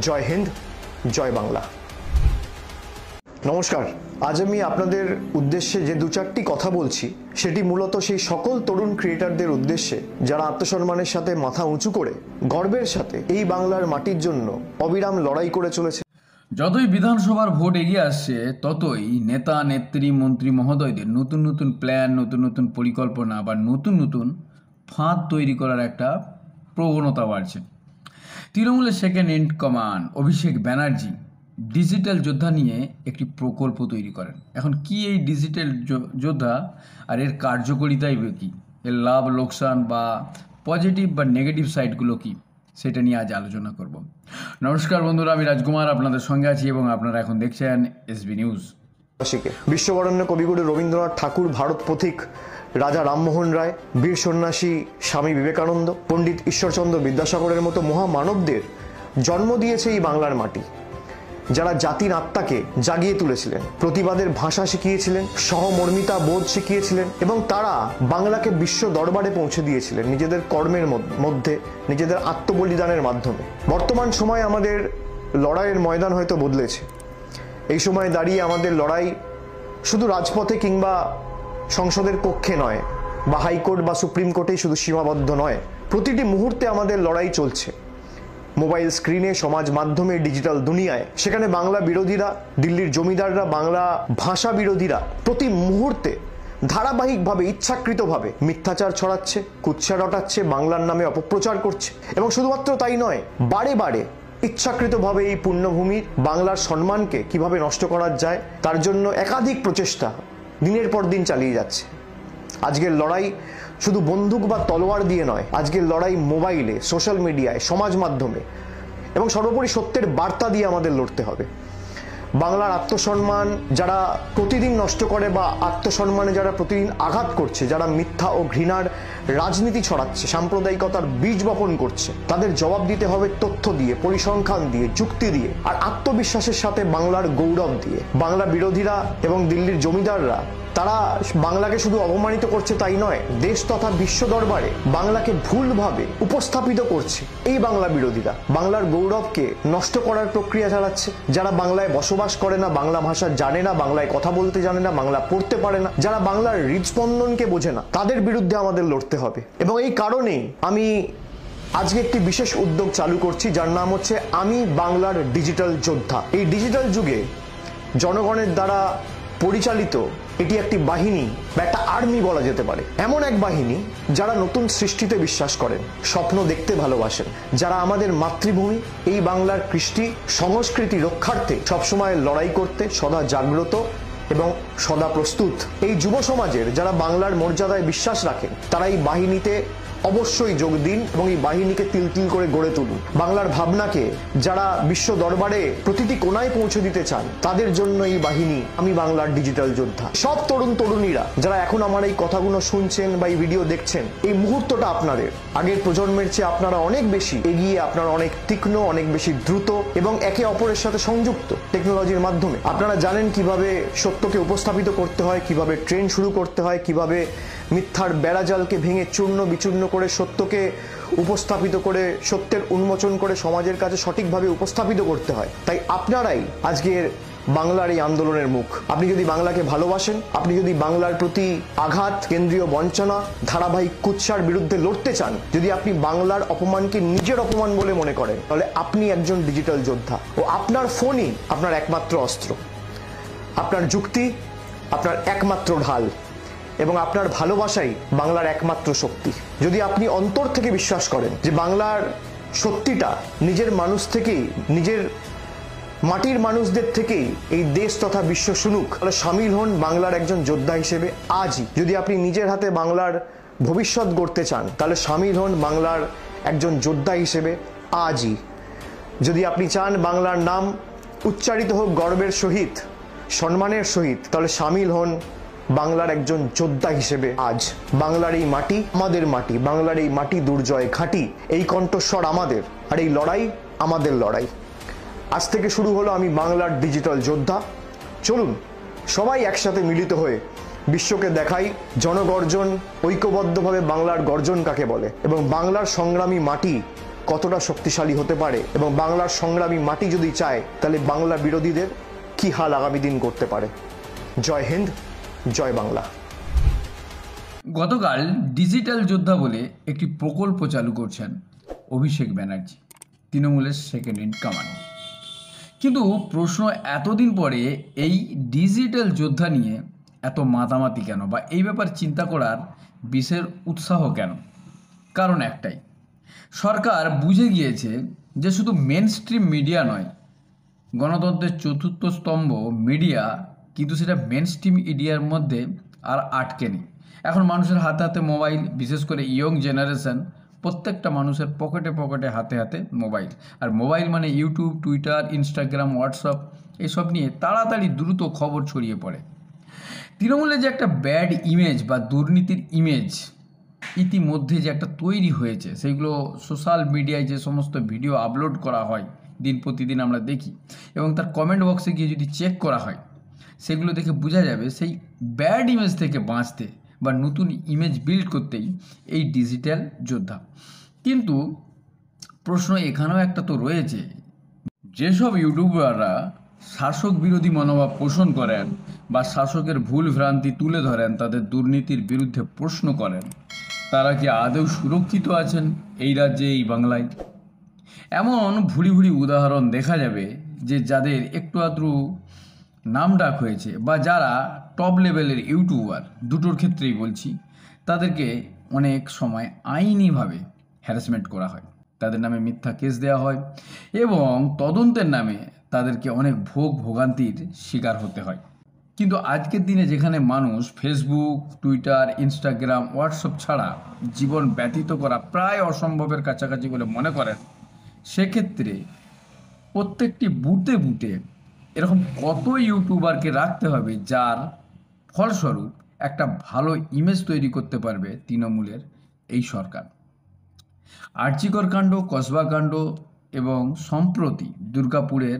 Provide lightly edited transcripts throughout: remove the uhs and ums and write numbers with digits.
জয় হিন্দ, জয় বাংলা। নমস্কার। আজ আমি আপনাদের উদ্দেশ্যে যে দু চারটি কথা বলছি সেটি মূলত সেই সকল তরুণ ক্রিয়েটারদের উদ্দেশ্যে যারা আত্মসম্মানের সাথে মাথা উঁচু করে গর্বের সাথে এই বাংলার মাটির জন্য অবিরাম লড়াই করে চলেছে। যতই বিধানসভার ভোট এগিয়ে আসছে ততই নেতা নেত্রী মন্ত্রী মহোদয়দের নতুন নতুন প্ল্যান, নতুন নতুন পরিকল্পনা বা নতুন নতুন ফাঁদ তৈরি করার একটা প্রবণতা বাড়ছে। তৃণমূলের second in command Abhishek Banerjee digital যোদ্ধা নিয়ে একটি প্রকল্প তৈরি করেন। এখন কি এই ডিজিটাল যোদ্ধা আর এর কার্যকরিতাই কী, এর লাভ লোকসান বা পজিটিভ বা নেগেটিভ সাইডগুলো কী, সেটা নিয়ে আজ আলোচনা করব। নমস্কার বন্ধুরা, আমি রাজকুমার আপনাদের সঙ্গে আছি এবং আপনারা এখন দেখছেন এসবি নিউজ। বিশ্ববরেণ্য কবিগুরু রবীন্দ্রনাথ ঠাকুর, ভারত পথিক রাজা রামমোহন রায়, বীর সন্ন্যাসী স্বামী বিবেকানন্দ, পণ্ডিত ঈশ্বরচন্দ্র বিদ্যাসাগরের মতো মহামানবদের জন্ম দিয়েছে এই বাংলার মাটি, যারা জাতির আত্মাকে জাগিয়ে তুলেছিলেন, প্রতিবাদের ভাষা শিখিয়েছিলেন, সহমর্মিতা বোধ শিখিয়েছিলেন এবং তারা বাংলাকে বিশ্ব দরবারে পৌঁছে দিয়েছিলেন নিজেদের কর্মের মধ্যে, নিজেদের আত্মবলিদানের মাধ্যমে। বর্তমান সময়ে আমাদের লড়াইয়ের ময়দান হয়তো বদলেছে। এই সময় দাঁড়িয়ে আমাদের লড়াই শুধু রাজপথে কিংবা সংসদের কক্ষে নয়, বা হাইকোর্ট বা সুপ্রিম কোর্টেই শুধু সীমাবদ্ধ নয়। প্রতিটি মুহূর্তে আমাদের লড়াই চলছে মোবাইল স্ক্রিনে, সমাজ মাধ্যমে, ডিজিটাল দুনিয়ায়। সেখানে বাংলা বিরোধীরা, দিল্লির জমিদাররা, বাংলা ভাষা বিরোধীরা প্রতি মুহূর্তে ধারাবাহিকভাবে ইচ্ছাকৃতভাবে মিথ্যাচার ছড়াচ্ছে, কুৎসা রটাচ্ছে, বাংলার নামে অপপ্রচার করছে। এবং শুধুমাত্র তাই নয়, বারে বারে ইচ্ছাকৃতভাবে এই পুণ্যভূমির বাংলার সম্মানকে কিভাবে নষ্ট করা যায় তার জন্য একাধিক প্রচেষ্টা দিনের পর দিন চালিয়ে যাচ্ছে। আজকের লড়াই শুধু বন্দুক বা তলোয়ার দিয়ে নয়, আজকের লড়াই মোবাইলে, সোশ্যাল মিডিয়ায়, সমাজ মাধ্যমে এবং সর্বোপরি সত্যের বার্তা দিয়ে আমাদের লড়তে হবে। বাংলার আত্মসম্মান যারা প্রতিদিন নষ্ট করে বা আত্মসম্মানে যারা প্রতিদিন আঘাত করছে, যারা মিথ্যা ও ঘৃণার রাজনীতি ছড়াচ্ছে, সাম্প্রদায়িকতার বীজ বপন করছে, তাদের জবাব দিতে হবে তথ্য দিয়ে, পরিসংখ্যান দিয়ে, যুক্তি দিয়ে আর আত্মবিশ্বাসের সাথে বাংলার গৌরব দিয়ে। বাংলা বিরোধীরা এবং দিল্লির জমিদাররা তারা বাংলাকে শুধু অপমানিত করছে তাই নয়, দেশ তথা বিশ্ব দরবারে বাংলাকে ভুলভাবে উপস্থাপিত করছে। এই বাংলা বিরোধীরা বাংলার গৌরবকে নষ্ট করার প্রক্রিয়া চালাচ্ছে। যারা বাংলায় বসবাস করে না, বাংলা ভাষা জানে না, বাংলায় কথা বলতে জানে না, বাংলা পড়তে পারে না, যারা বাংলার হৃদস্পন্দনকে বোঝে না, তাদের বিরুদ্ধে আমাদের লড়তে হবে। এবং এই কারণেই আমি আজকে একটি বিশেষ উদ্যোগ চালু করছি, যার নাম হচ্ছে আমি বাংলার ডিজিটাল যোদ্ধা। এই ডিজিটাল যুগে জনগণের দ্বারা পরিচালিত এটি একটি বাহিনী বা একটা আর্মি বলা যেতে পারে। এমন এক বাহিনী যারা নতুন সৃষ্টিতে বিশ্বাস করেন, স্বপ্ন দেখতে ভালোবাসেন, যারা আমাদের মাতৃভূমি এই বাংলার কৃষ্টি সংস্কৃতি রক্ষার্থে সবসময় লড়াই করতে সদা জাগ্রত এবং সদা প্রস্তুত। এই যুব সমাজের যারা বাংলার মর্যাদায় বিশ্বাস রাখেন, তারা এই বাহিনীতে অবশ্যই যোগ দিন এবং এই বাহিনীকে তিল তিল করে গড়ে তুলুন। বাংলার ভাবনাকে যারা বিশ্ব দরবারে প্রতিটি কোণায় পৌঁছে দিতে চান, তাদের জন্য এই বাহিনী আমি বাংলার ডিজিটাল যোদ্ধা। সব তরুণ তরুণীরা যারা এখন আমার এই কথাগুলো শুনছেন বা এই ভিডিও দেখছেন, এই মুহূর্তটা আপনাদের। আগের প্রজন্মের চেয়ে আপনারা অনেক বেশি এগিয়ে, আপনারা অনেক তীক্ষ্ণ, অনেক বেশি দ্রুত এবং একে অপরের সাথে সংযুক্ত টেকনোলজির মাধ্যমে। আপনারা জানেন কিভাবে সত্যকে উপস্থাপিত করতে হয়, কিভাবে ট্রেন শুরু করতে হয়, কিভাবে মিথ্যার বেড়াজালকে ভেঙে চূর্ণ বিচূর্ণ করে সত্যকে উপস্থাপিত করে, সত্যের উন্মোচন করে সমাজের কাছে সঠিকভাবে উপস্থাপিত করতে হয়। তাই আপনারাই আজকের বাংলার এই আন্দোলনের মুখ। আপনি যদি বাংলাকে ভালোবাসেন, আপনি যদি বাংলার প্রতি আঘাত, কেন্দ্রীয় বঞ্চনা, ধারাবাহিক কুৎসার বিরুদ্ধে লড়তে চান, যদি আপনি বাংলার অপমানকে নিজের অপমান বলে মনে করেন, তাহলে আপনি একজন ডিজিটাল যোদ্ধা ও আপনার ফোনই আপনার একমাত্র অস্ত্র, আপনার যুক্তি আপনার একমাত্র ঢাল এবং আপনার ভালোবাসাই বাংলার একমাত্র শক্তি। যদি আপনি অন্তর থেকে বিশ্বাস করেন যে বাংলার সত্যিটা নিজের মানুষ থেকেই, নিজের মাটির মানুষদের থেকেই এই দেশ তথা বিশ্ব শুনুক, তাহলে সামিল হন বাংলার একজন যোদ্ধা হিসেবে আজই। যদি আপনি নিজের হাতে বাংলার ভবিষ্যৎ গড়তে চান, তাহলে সামিল হন বাংলার একজন যোদ্ধা হিসেবে আজই। যদি আপনি চান বাংলার নাম উচ্চারিত হোক গর্বের সহিত, সম্মানের সহিত, তাহলে সামিল হন বাংলার একজন যোদ্ধা হিসেবে আজ। বাংলার এই মাটি আমাদের মাটি, বাংলার এই মাটি দুর্জয় ঘাঁটি, এই কণ্ঠস্বর আমাদের, আর এই লড়াই আমাদের লড়াই। আজ থেকে শুরু হলো আমি বাংলার ডিজিটাল যোদ্ধা। চলুন সবাই একসাথে মিলিত হয়ে বিশ্বকে দেখাই জনগর্জন, ঐক্যবদ্ধভাবে বাংলার গর্জন কাকে বলে এবং বাংলার সংগ্রামী মাটি কতটা শক্তিশালী হতে পারে এবং বাংলার সংগ্রামী মাটি যদি চায় তাহলে বাংলা বিরোধীদের কি হাল আগামী দিন করতে পারে। জয় হিন্দ, জয় বাংলা। গতকাল ডিজিটাল যোদ্ধা বলে একটি প্রকল্প চালু করছেন অভিষেক ব্যানার্জি, তৃণমূলের সেকেন্ড ইন কমান্ড। কিন্তু প্রশ্ন, এতদিন পরে এই ডিজিটাল যোদ্ধা নিয়ে এত মাতামাতি কেন, বা এই ব্যাপার চিন্তা করার বিশেষ উৎসাহ কেন? কারণ একটাই, সরকার বুঝে গিয়েছে যে শুধু মেন স্ট্রিম মিডিয়া নয়, গণতন্ত্রের চতুর্থ স্তম্ভ মিডিয়া, কিন্তু সেটা মেন স্ট্রিম মিডিয়ার মধ্যে আর আটকে নেই। এখন মানুষের হাতে হাতে মোবাইল, বিশেষ করে ইয়ং জেনারেশন, প্রত্যেকটা মানুষের পকেটে পকেটে হাতে হাতে মোবাইল। আর মোবাইল মানে ইউটিউব, টুইটার, ইনস্টাগ্রাম, হোয়াটসঅ্যাপ, এসব নিয়ে তাড়াতাড়ি দ্রুত খবর ছড়িয়ে পড়ে। তৃণমূলের যে একটা ব্যাড ইমেজ বা দুর্নীতির ইমেজ ইতিমধ্যে যে একটা তৈরি হয়েছে, সেইগুলো সোশ্যাল মিডিয়ায় যে সমস্ত ভিডিও আপলোড করা হয় দিন প্রতিদিন আমরা দেখি, এবং তার কমেন্ট বক্সে গিয়ে যদি চেক করা হয়, সেগুলো দেখে বোঝা যাবে সেই ব্যাড ইমেজ থেকে বাঁচতে বা নতুন ইমেজ বিল্ড করতেই এই ডিজিটাল যোদ্ধা। কিন্তু প্রশ্ন এখানেও একটা তো রয়েছে, যেসব ইউটিউবাররা শাসক বিরোধী মনোভাব পোষণ করেন বা শাসকের ভুল ভ্রান্তি তুলে ধরেন, তাদের দুর্নীতির বিরুদ্ধে প্রশ্ন করেন, তারা কি আদৌ সুরক্ষিত আছেন এই রাজ্যে, এই বাংলায়? এমন ভুরি ভুরি উদাহরণ দেখা যাবে যে যাদের একটু আধটু নাম ডাক হয়েছে বা যারা টপ লেভেলের ইউটিউবার, দুটোর ক্ষেত্রেই বলছি, তাদেরকে অনেক সময় আইনিভাবে হ্যারাসমেন্ট করা হয়, তাদের নামে মিথ্যা কেস দেওয়া হয় এবং তদন্তের নামে তাদেরকে অনেক ভোগান্তির শিকার হতে হয়। কিন্তু আজকের দিনে যেখানে মানুষ ফেসবুক, টুইটার, ইনস্টাগ্রাম, হোয়াটসঅ্যাপ ছাড়া জীবন ব্যতীত করা প্রায় অসম্ভবের কাছাকাছি বলে মনে করেন, সেক্ষেত্রে প্রত্যেকটি বুথে বুথে এরকম কত ইউটিউবারকে রাখতে হবে যার ফলস্বরূপ একটা ভালো ইমেজ তৈরি করতে পারবে তৃণমূলের এই সরকার। আরজিকর কাণ্ড, কসবা কাণ্ড এবং সম্প্রতি দুর্গাপুরের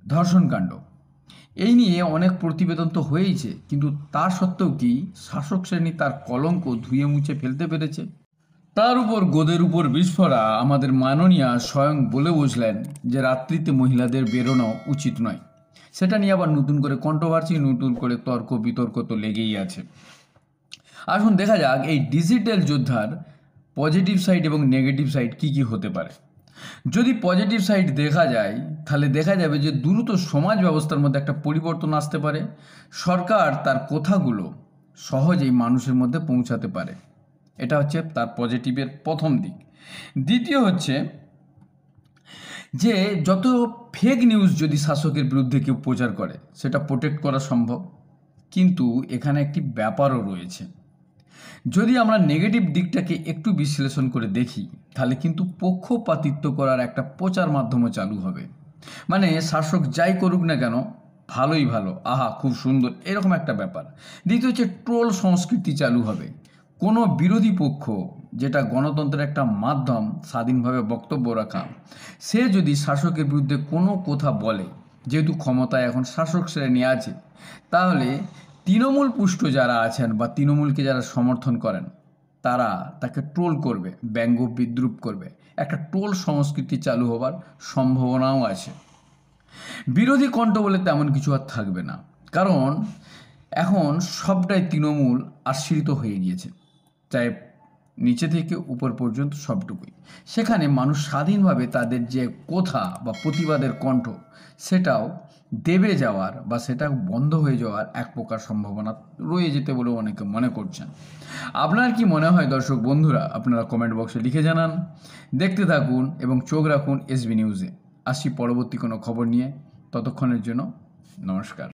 ধর্ষণকাণ্ড, এই নিয়ে অনেক প্রতিবেদন তো হয়েইছে, কিন্তু তা সত্ত্বেও কি শাসক শ্রেণী তার কলঙ্ক ধুয়ে মুছে ফেলতে পেরেছে? তার উপর গোদের উপর বিস্ফোরা আমাদের মাননীয়া স্বয়ং বলে বসলেন যে রাত্রিতে মহিলাদের বেরোনো উচিত নয়। সেটা নিয়ে আবার নতুন করে কন্ট্রোভার্সি, নতুন করে তর্ক বিতর্ক তো লেগেই আছে। আসুন দেখা যাক এই ডিজিটাল যোদ্ধার পজিটিভ সাইড এবং নেগেটিভ সাইড কি কি হতে পারে। যদি পজিটিভ সাইড দেখা যায়, তাহলে দেখা যাবে যে দ্রুত সমাজ ব্যবস্থার মধ্যে একটা পরিবর্তন আসতে পারে। সরকার তার কথাগুলো সহজেই মানুষের মধ্যে পৌঁছাতে পারে, এটা হচ্ছে তার পজিটিভের প্রথম দিক। দ্বিতীয় হচ্ছে যে যত ফেক নিউজ যদি শাসকের বিরুদ্ধে কেউ প্রচার করে, সেটা প্রোটেক্ট করা সম্ভব। কিন্তু এখানে একটি ব্যাপারও রয়েছে, যদি আমরা নেগেটিভ দিকটাকে একটু বিশ্লেষণ করে দেখি, তাহলে কিন্তু পক্ষপাতিত্ব করার একটা প্রচার মাধ্যমও চালু হবে। মানে শাসক যাই করুক না কেন, ভালোই ভালো, আহা খুব সুন্দর, এরকম একটা ব্যাপার। দ্বিতীয় হচ্ছে ট্রোল সংস্কৃতি চালু হবে। কোনো বিরোধী পক্ষ, যেটা গণতন্ত্রের একটা মাধ্যম স্বাধীনভাবে বক্তব্য রাখা, সে যদি শাসকের বিরুদ্ধে কোনো কথা বলে, যেহেতু ক্ষমতায় এখন শাসক শ্রেণী আছে, তাহলে তৃণমূল পুষ্ট যারা আছেন বা তৃণমূলকে যারা সমর্থন করেন, তারা তাকে ট্রোল করবে, ব্যঙ্গ বিদ্রুপ করবে। একটা ট্রোল সংস্কৃতি চালু হবার সম্ভাবনাও আছে। বিরোধী কণ্ঠ বলে তেমন কিছু আর থাকবে না, কারণ এখন সবটাই তৃণমূল আশ্রিত হয়ে গিয়েছে, চাই নিচে থেকে উপর পর্যন্ত সবটুকুই। সেখানে মানুষ স্বাধীনভাবে তাদের যে কথা বা প্রতিবাদের কণ্ঠ, সেটাও দেবে যাওয়ার বা সেটা বন্ধ হয়ে যাওয়ার এক প্রকার সম্ভাবনা রয়ে যেতে বলে অনেকে মনে করছেন। আপনার কি মনে হয় দর্শক বন্ধুরা? আপনারা কমেন্ট বক্সে লিখে জানান। দেখতে থাকুন এবং চোখ রাখুন এসবি নিউজে। আসছি পরবর্তী কোনো খবর নিয়ে, ততক্ষণের জন্য নমস্কার।